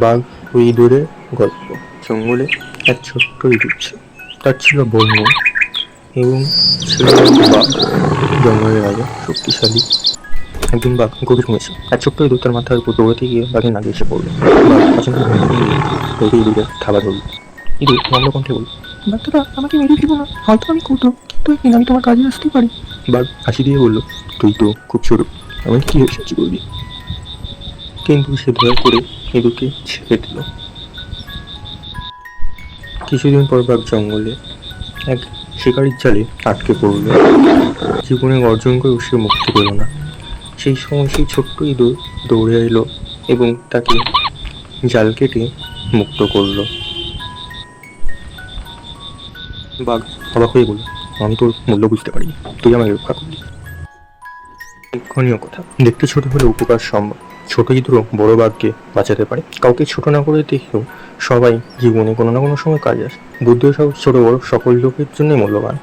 বাঘ ও ইঁদুরের গল্প। জঙ্গলে এক ছোট্ট ইঁদুর ছিল। তার ছিল বড় মন এবং ছিল এক বাঘ, জঙ্গলের রাজা, শক্তিশালী। একদিন বাঘ গভীর ঘুমিয়েছিল। এক ছোট্ট ইঁদুর তার মাথার উপর দৌড়াতে গিয়ে বাঘের নাকে এসে পড়ল। বাঘ আচমকা ঘুম থেকে উঠে দৌড়ে ইঁদুরকে থাবা ধরল। ইঁদুর নম্র কণ্ঠে বলল, বাচ্চাটা আমাকে মেরে ফেলো না, হয়তো আমি ক্ষুদ্র, কিন্তু একদিন আমি তোমার কাজে আসতে পারি। বাঘ হাসি দিয়ে বলল, তুই তো খুব ছোট, আমি কি সাহায্য করবি? কিন্তু সে দয়া করে ইঁদুরকে ছেড়ে দিল। কিছুদিন পর বাঘ জঙ্গলে এক শিকারির জালে আটকে পড়ল। জীবনে অর্জন করেও সে মুক্তি পেল না। সেই সময় সেই ছোট্ট ইঁদুর দৌড়ে এলো এবং তাকে জাল কেটে মুক্ত করলো। বাঘ অবাক হয়ে বলল, আমি তোর মূল্য বুঝতে পারিনি, তুই আমাকে রক্ষা করলি। শিক্ষণীয় কথা, দেখতে ছোট হলে উপকার সম্ভব। ছোট ইঁদুরও বড় বাঘকে বাঁচাতে পারে। কাউকে ছোট না করে দেখেও সবাই জীবনে কোনো না কোনো সময় কাজে আসে। বুদ্ধি সব ছোট বড় সকল লোকের জন্যই মূল্যবান।